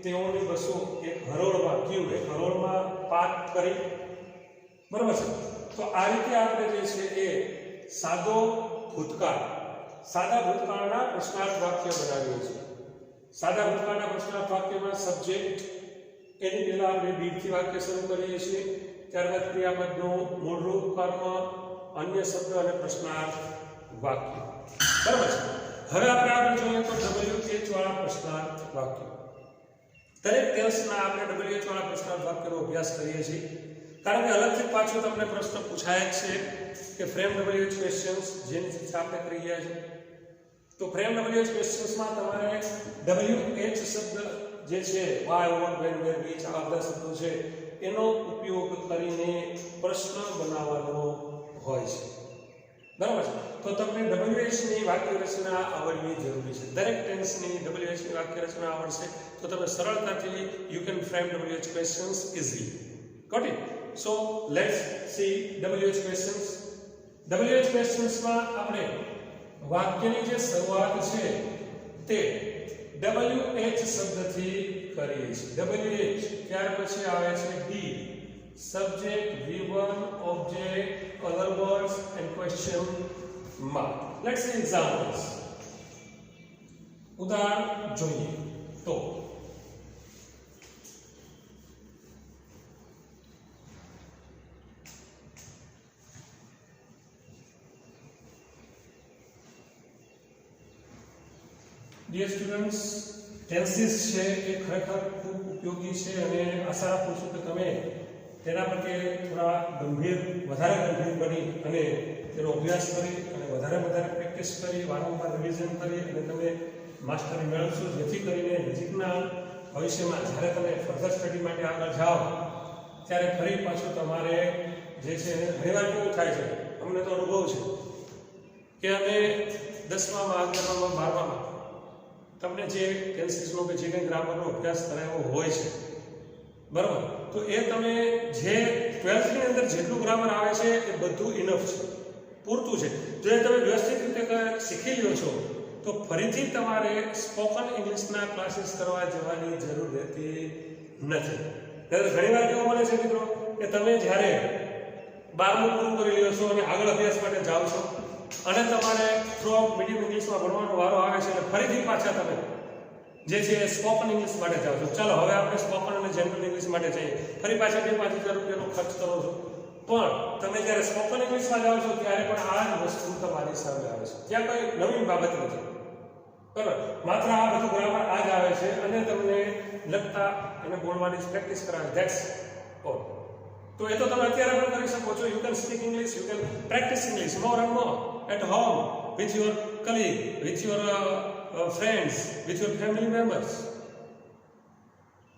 તેઓની બસો એક હરોળમાં પાર્ક કરી, બરાબર છે. તો આ રીતે આપણે જે છે એ સાદા ભૂતકાળના પ્રશ્નાર્થ વાક્ય બનાવીએ છીએ. સાદા ભૂતકાળના પ્રશ્નાર્થ વાક્યમાં સબ્જેક્ટ એની પહેલા આપણે ડીડથી વાક્ય શરૂ કરીએ છીએ, ત્યારબાદ ક્રિયાપદનું મૂળરૂપ કર્મ, અન્ય શબ્દ અને પ્રશ્નાર્થ વાક્ય. બરાબર છે. હવે આપણે આગળ જોઈએ તો WH વાળા પ્રશ્નાર્થ વાક્ય. દરેક ટેન્સના આપણે WH વાળા પ્રશ્નાર્થ વાક્યનો અભ્યાસ કરીએ છીએ, કારણ કે અલગથી પાછો તમને પ્રશ્ન પૂછાય જ છે કે ફ્રેમ WH ક્વેશ્ચન્સ જેની ચર્ચા આપણે કરી રહ્યા છીએ. તો ફ્રેમ WH ક્વેશ્ચન્સમાં તમારે WH શબ્દ જે છે why, what, when, where, which આ બધા શબ્દો છે એનો ઉપયોગ કરીને પ્રશ્ન બનાવવાનો હોય છે. બરાબર છે. તો તમને WH ની વાક્ય રચના આવડવી જરૂરી છે. દરેક ટેન્સની WH ની વાક્ય રચના આવડશે તો તમે સરળતાથી you can frame WH questions easily. Got it? So let's see WH questions. WH questions માં આપણે વાક્યની જે શરૂઆત છે તે WH શબ્દથી કરીએ છીએ. WH ત્યાર પછી આવે છે D, subject, V1, object, other words and question mark. Let's see examples. ઉદાહરણ જોઈએ તો ડિયર સ્ટુડન્ટ્સ, ટેન્સીસ છે એ ખરેખર ખૂબ ઉપયોગી છે અને આશા રાખું છું કે તમે તેના પ્રત્યે થોડા વધારે ગંભીર બની અને તેનો અભ્યાસ કરી અને વધારે પ્રેક્ટિસ કરી, વારંવાર રિવિઝન કરી અને તમે માસ્ટરી મેળવશો, જેથી કરીને નજીકના ભવિષ્યમાં જ્યારે તમે ફર્ધર સ્ટડી માટે આગળ જાઓ ત્યારે ફરી પાછું તમારે જે છે ઘણીવાર કેવું થાય છે, અમને તો અનુભવ છે કે અમે 10માં 11માં 12માં તમને જે ટેન્સીસનો કે જે કંઈ ગ્રામરનો અભ્યાસ કરાયો હોય છે, બરાબર, તો એ તમે જે 12th ની અંદર જેટલું ગ્રામર આવે છે એ બધું ઇનફ છે, પૂરતું છે. જો એ તમે વ્યવસ્થિત રીતે શીખી લ્યો છો તો ફરીથી તમારે સ્પોકન ઇંગ્લિશના ક્લાસીસ કરવા જવાની જરૂર રહેતી નથી. ઘણીવાર કેવું બને છે મિત્રો કે તમે જ્યારે 12મું પૂરું કરી લ્યો છો અને આગળ અભ્યાસ માટે જાઓ છો અને તમારે થ્રુ આઉટ મીડિયમ ઇંગ્લિશમાં ભણવાનો વારો આવે છે અને ફરીથી પાછા તમે જે છે સ્પોકન ઇંગ્લિશ માટે જાઓ છો. ચાલો હવે આપણે સ્પોકન અને જનરલ ઇંગ્લિશ માટે જઈએ. ફરી પાછા 2-5 હજાર રૂપિયાનો ખર્ચ કરો છો, પણ તમે જ્યારે સ્પોકન ઇંગ્લિશમાં જાઓ છો ત્યારે પણ આ જ વસ્તુ તમારી સામે આવે છે. ત્યાં કોઈ નવીન બાબત નથી, બરાબર, માત્ર આ બધું ગ્રામર આ જ આવે છે અને તમને લખતા અને બોલવાની પ્રેક્ટિસ કરાવે. That's all. તો એ તો તમે અત્યારે પણ કરી શકો છો. You can speak English, you can practice English more and more at home with your colleague, with your friends, with your family members.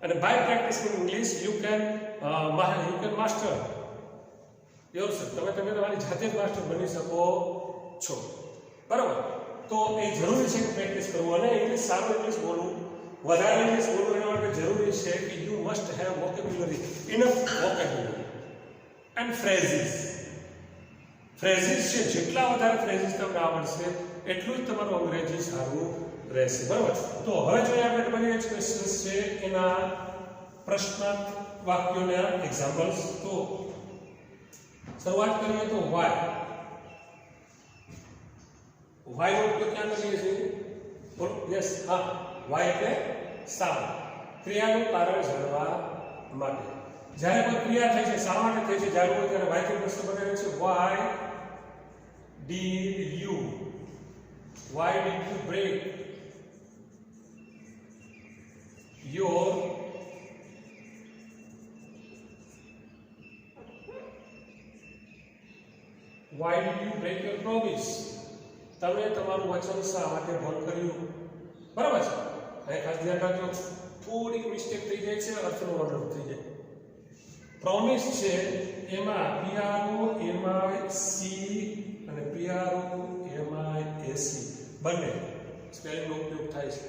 And by practicing English you can master yourself. તમે તમારી જાતે જ master બની શકો છો, બરાબર. તો એ જરૂરી છે કે પ્રેક્ટિસ કરવું અને ઇંગ્લિશ સારું ઇંગ્લિશ બોલવું, વધારે ઇંગ્લિશ બોલવું એના માટે જરૂરી છે કે you must have vocabulary, enough vocabulary and phrases. Phrases છે, જેટલા વધારે ફ્રેઝીસ તમને આવડશે એટલું જ તમારું અંગ્રેજી સારું રહેશે, બરાબર. તો હવે જોઈએ આપણે WH ક્વેશ્ચન્સ છે એના પ્રશ્નાર્થ વાક્યોના એક્ઝામ્પલ્સ. તો શરૂઆત કરીએ તો વાય. વાય નો ઉપયોગ ક્યાં કરીએ છીએ? યસ, હા, વાય એટલે શા, ક્રિયાનું કારણ જાણવા માટે. જ્યારે કોઈ ક્રિયા થાય છે, શા માટે થાય છે, જાણવું હોય ત્યારે વાય થી પ્રશ્ન બને છે. Why did you break your promise? તમે તમારું વચન શા માટે ભંગ કર્યું? બરાબર છે. અહીં ખાસ ધ્યાન રાખજો, થોડીક મિસ્ટેક થઈ જાય છે, અર્થનો ઓર્ડર થઈ જાય. પ્રોમિસ છે એમાં PROMIC અને PROMISC બંને સ્પેલિંગનો ઉપયોગ થાય છે,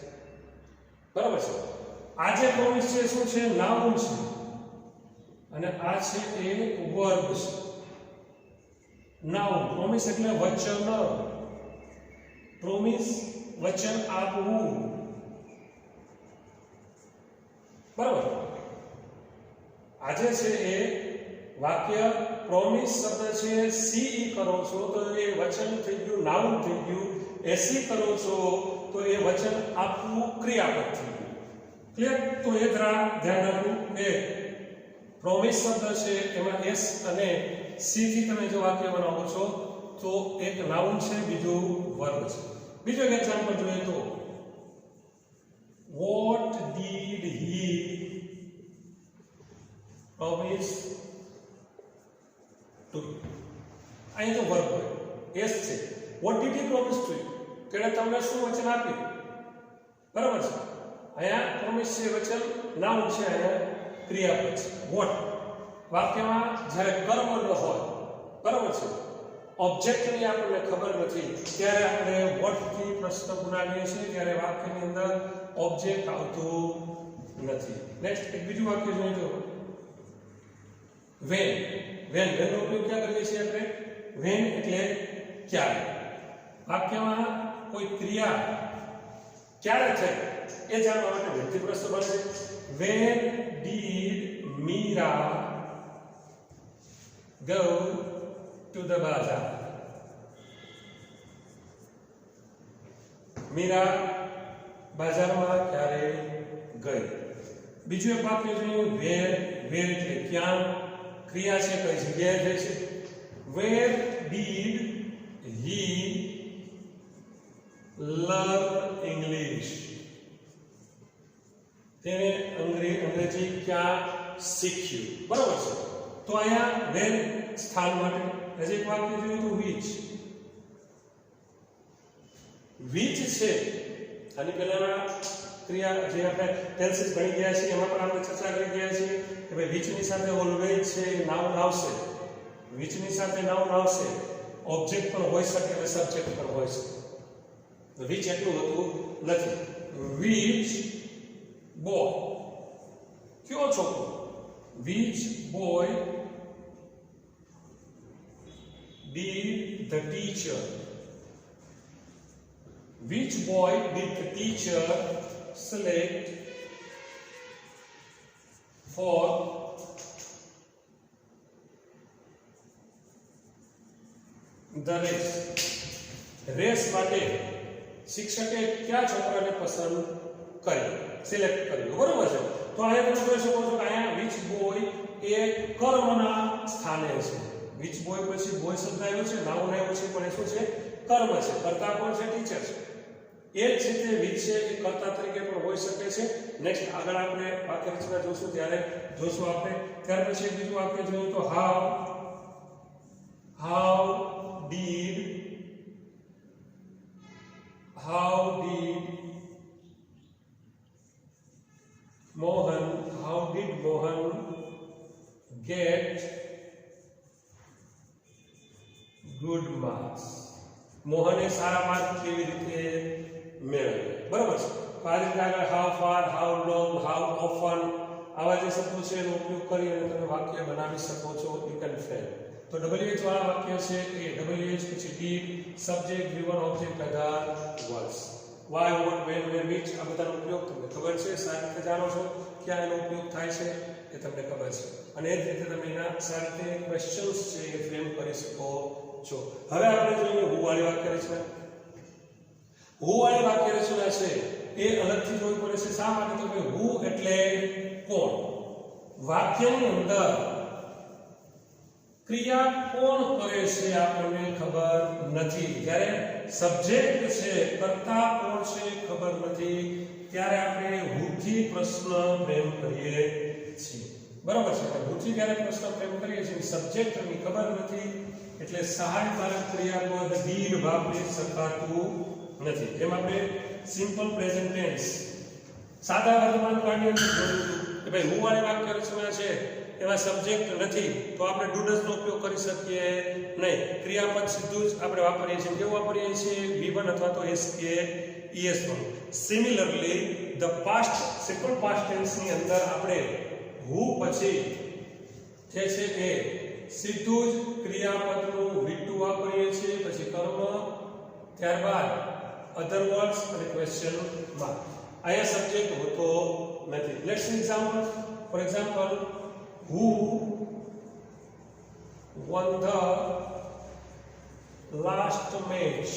બરાબર છે. આ જે પ્રોમિસ છે શું છે? નાઉન છે અને આ છે એ વર્બ છે. નાઉન, પ્રોમિસ એટલે વચન, પ્રોમિસ વચન આપવું, બરાબર. આજે છે એ વાક્ય પ્રોમિસ શબ્દ છે CE કરો છો તો એ વચન થઈ ગયું, નાઉન થઈ ગયું, એસી કરો છો તો એ વચન આખું ક્રિયાપદ થઈ ગયું. ક્લિયર? તો એ ધ્યાન રાખવું. એ પ્રોમિસ શબ્દ છે એમાં એસ અને સી થી તમે જો વાક્ય બનાવો છો તો એક નાઉન છે, બીજું વર્બ છે. બીજો એક એક્ઝામ્પલ જોઈએ તો what did he promise to you? અહીં તો વર્બ હોય, એસ છે. what did he promise to you? તેણે તમને શું વચન આપ્યું? બરાબર છે. અહીંયા પ્રોમિસ છે વચન, નાઉન છે, અહીંયા ક્રિયાપદ છે. what વાક્યમાં જ્યારે કર્મ ન હોય, બરાબર છે, ઓબ્જેક્ટની આપણને ખબર નથી ત્યારે આપણે what થી પ્રશ્ન બનાવીએ છીએ ત્યારે વાક્યની અંદર ઓબ્જેક્ટ આવતું નથી. નેક્સ્ટ એક બીજું વાક્ય જોઈએ તો when નો ઉપયોગ ક્યાં કરીએ છીએ આપણે? when એટલે ક્યારે. વાક્યમાં કોઈ ક્રિયા ક્યારે થઈ એ જાણવા માટે વ્યક્તિ પ્રશ્ન બને છે. when did Meera go to the bazaar? Meera બાજારમાં ક્યારે ગઈ? બીજું એક વાક્ય જોઈએ વેર એટલે ક્યાં, ક્રિયા છે કઈ જગ્યાએ થઈ છે. Where did he learn English? તેને અંગ્રેજી ક્યાં શીખ્યું? બરાબર છે. તો અહીંયા વેર સ્થાન માટે હજી એક વાક્ય જોઈએ તો which છે. આની પહેલાના ક્રિયા જે આપણે ટેન્સીસ ભણી ગયા છીએ એમાં પણ આપણે ચર્ચા કરી ગયા છીએ કે ભાઈ which ની સાથે ઓલવેઝ છે, નાઉન આવશે. which ની સાથે નાઉન આવશે, ઓબ્જેક્ટ પણ હોઈ શકે અને સબ્જેક્ટ પણ હોઈ શકે. which એટલું હોતું નથી. which boy, કયો છોકરો? which boy did the teacher? Which boy did the teacher select for the race? Race માટે શિક્ષકે કયા છોકરાને પસંદ કર્યો, સિલેક્ટ કર્યો? બરોબર છે. તો અહીંયા તમે જોઈ શકો છો કે અહીંયા which boy એ કર્મના સ્થાને છે. which boy પછી બોય શબ્દ આવ્યો છે, નાઉન આવ્યું છે, પણ એ શું છે? કર્મ છે. કર્તા કોણ છે? ટીચર છે. એ જ રીતે which છે એ કર્તા તરીકે પણ હોઈ શકે છે. નેક્સ્ટ આગળ આપણે વાક્ય રચના જોશું ત્યારે જોશું આપણે. ત્યાર પછી બીજું વાક્ય જોઈએ તો how did Mohan get good marks? મોહને સારા માર્ક કેવી રીતે મેળવ્યા? બરાબર છે. આ રીતે આગળ how far, how long, how often આવા જે શબ્દો છે એનો ઉપયોગ કરી અને તમે વાક્ય બનાવી શકો છો. You can frame. તો WH વાળા વાક્ય છે એ WH પછી did, subject, given, object, other words. why, what, when, where, which આ બધાનો ઉપયોગ તમને ખબર છે, સારી રીતે જાણો છો ક્યાં એનો ઉપયોગ થાય છે એ તમને ખબર છે. અને એ જ રીતે તમે એના સારી રીતે ક્વેશ્ચન્સ છે એ ફ્રેમ કરી શકો છો. હવે આપણે જોઈએ who વાળી વાક્ય રચના. who વાળી વાક્ય રચના છે એ અલગથી જોવી પડે છે. શા માટે? તો કે who એટલે કોણ. વાક્યની અંદર ક્રિયા કોણ કરે છે આપણને ખબર નથી. જ્યારે સબ્જેક્ટ છે, કર્તા કોણ છે ખબર નથી, ત્યારે આપણે who થી પ્રશ્ન ફ્રેમ કરીએ છીએ. બરાબર છે. who થી જ્યારે પ્રશ્ન ફ્રેમ કરીએ છીએ, સબ્જેક્ટની ખબર નથી એટલે સહાયકારક ક્રિયાપદ did વાપરી શકાતું નથી. એમ આપણે સિમ્પલ પ્રેઝન્ટ ટેન્સ સાદા વર્તમાન કાળની અંદર જોયું કે ભાઈ who વાળી વાક્ય રચના છે એમાં સબ્જેક્ટ નથી તો આપણે do does નો ઉપયોગ કરી શકીએ નહીં. ક્રિયાપદ સીધું જ આપણે વાપરીએ છીએ. કેવું વાપરીએ છીએ? V1 અથવા તો SK ES1. Similarly the past simple past tense ની અંદર આપણે who પછી જે છે એ સીધું જ ક્રિયાપદનું V2 વાપરીએ છીએ, પછી કર્મ, ત્યારબાદ અધર વર્ડ્સ અને ક્વેશ્ચન માર્ક. અહીંયા સબ્જેક્ટ હોતો નથી. Let's example. For example who won the last match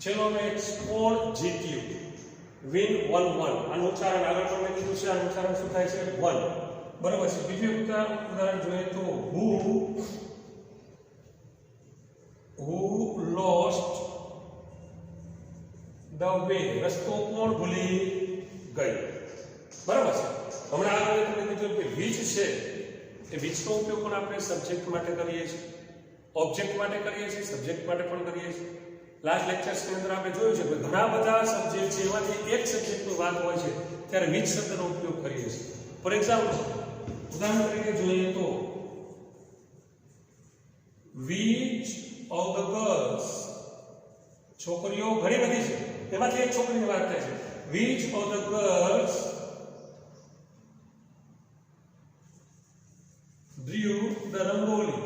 છેલ્લો મેચ કોણ જીત્યું? વિન 1-1. આનું ઉચ્ચારણ આગળ પણ મેં કીધું છે, આનું ઉચ્ચારણ શું થાય છે? 1. બરાબર છે. બીજું ઉદાહરણ જોઈએ તો who lost the way. રસ્તો કોણ ભૂલી ગઈ? બરાબર છે. હમણાં આગળ તમે કીધું કે which છે, એ which નો ઉપયોગ પણ આપણે સબ્જેક્ટ માટે કરીએ છીએ, ઓબ્જેક્ટ માટે કરીએ છીએ, સબ્જેક્ટ માટે પણ કરીએ છીએ. લાસ્ટ લેક્ચર્સની અંદર આપણે જોયું છે કે ઘણા બધા સબ્જેક્ટ છે, એમાંથી એક સબ્જેક્ટની વાત હોય છે ત્યારે which શબ્દનો ઉપયોગ કરીએ છીએ. ફોર એક્ઝામ્પલ, ઉદાહરણ તરીકે જોઈએ તો which of the girls, છોકરીઓ ઘણી બધી છે, એમાંથી એક છોકરીની વાત થાય છે. which of the girls drew the rangoli?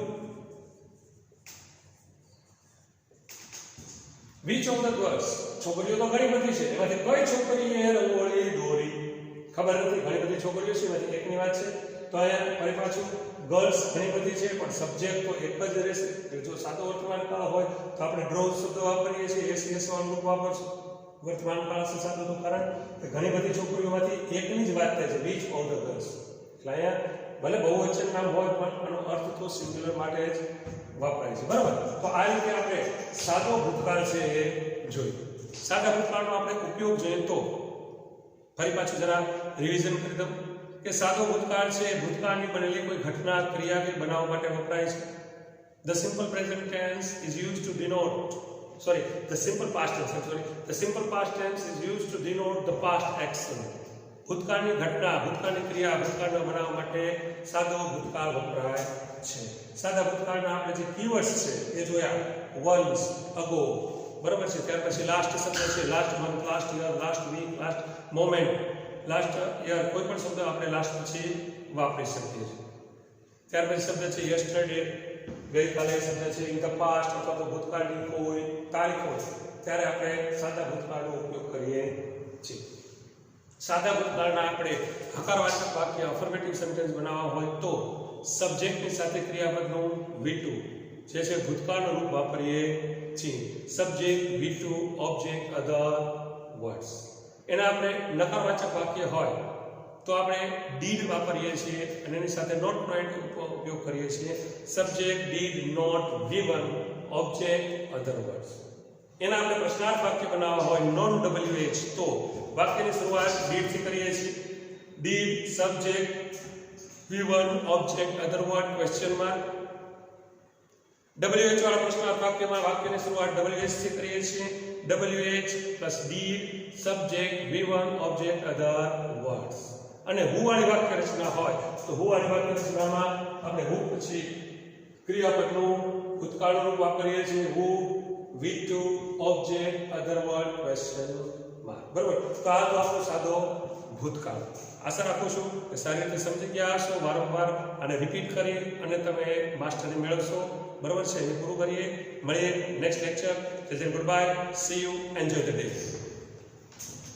which of the girls, છોકરીઓ તો ઘણી બધી છે, એમાંથી કઈ છોકરીએ રંગોળી દોરી? ખબર નથી, ઘણી બધી છોકરીઓ છે, એમાંથી એકની વાત છે. તો અહીંયા ફરી પાછું ગર્લ્સ ઘણી બધી છે, પણ સબ્જેક્ટ તો એક જ રહેશે. જો સાદો વર્તમાન કાળ હોય તો આપણે ડ્રો શબ્દ વાપરીએ છીએ, એસ વાળું રૂપ વાપરશું. વર્તમાન કાળ છે સાદો તો કારણ કે ઘણી બધી છોકરીઓમાંથી એકની જ વાત થાય છે, which of the girls. એટલે અહીંયા ભલે બહુવચન નામ હોય પણ આનો અર્થ તો સિંગ્યુલર માટે જ વાપરાય છે. બરાબર. તો આ રીતે આપણે સાદો ભૂતકાળ છે એ જોયું. સાદા ભૂતકાળનો આપણે ઉપયોગ જોઈએ તો ફરી પાછું જરા રિવિઝન કરી દઉં કે સાદો ભૂતકાળ છે ભૂતકાળની બનેલી કોઈ ઘટના, ક્રિયા કે બનાવ માટે વપરાય છે. The simple present tense is used to denote, the simple past tense is used to denote the past action. ભૂતકાળની ઘટના, ભૂતકાળની ક્રિયા, ભૂતકાળનો બનાવ માટે સાદો ભૂતકાળ વપરાય છે. સાદા ભૂતકાળના આપણે જે કીવર્ડ્સ છે એ જોયા, once, ago, બરાબર છે. ત્યાર પછી લાસ્ટ શબ્દ છે, last month, last year, last week, last moment, last year, કોઈ પણ શબ્દ આપણે લાસ્ટ પછી વાપરી શકીએ છીએ. ત્યાર પછી શબ્દ છે યસ્ટરડે, ગઈકાલે શબ્દ છે ઇન ધ પાસ્ટ, અથવા તો ભૂતકાળની કોઈ તારીખ હોય ત્યારે આપણે સાદા ભૂતકાળનો ઉપયોગ કરીએ છીએ. સાદા ભૂતકાળના આપણે હકારવાચક વાક્ય, અફર્મેટિવ સેન્ટેન્સ બનાવવા હોય તો સબ્જેક્ટની સાથે ક્રિયાપદનું V2 જે છે ભૂતકાળનું રૂપ વાપરીએ છીએ. Subject, V2, object, other, words. એના આપણે નકારવાચક વાક્ય હોય તો આપણે ડીડ વાપરીએ છીએ અને એની સાથે નોટ પોઈન્ટ ઉપયોગ કરીએ છીએ. Subject, did, not, V1, object, other, words. એના આપણે પ્રશ્નાર્થ વાક્ય બનાવવા હોય નોન WH તો વાક્યની શરૂઆત ડીડ થી કરીએ છીએ. Did, subject, V1, object, other word, question mark. WH વાળા પ્રશ્નાર્થ વાક્યમાં વાક્યની શરૂઆત WH થી કરીએ છીએ. WH plus did, subject, V1, object, other, words. અને હુ વાળી વાક્ય રચના હોય તો હુ વાળી વાક્ય રચનામાં આપણે હુ પછી ક્રિયાપદનું ભૂતકાળનું રૂપ વાપરીએ છીએ. હુ, V2, ઓબ્જેક્ટ, અધર વર્ડ, ક્વેશ્ચન માર્ક. બરાબર. તો આ તો આપણો સાદો ભૂતકાળ. આશા રાખું છું કે સારી રીતે સમજી ગયા હશો. વારંવાર આને રિપીટ કરી અને તમે માસ્ટરી મેળવશો. બરાબર છે. એ પૂરું કરીએ. મળીએ next lecture. Good bye, C you, enjoy the day.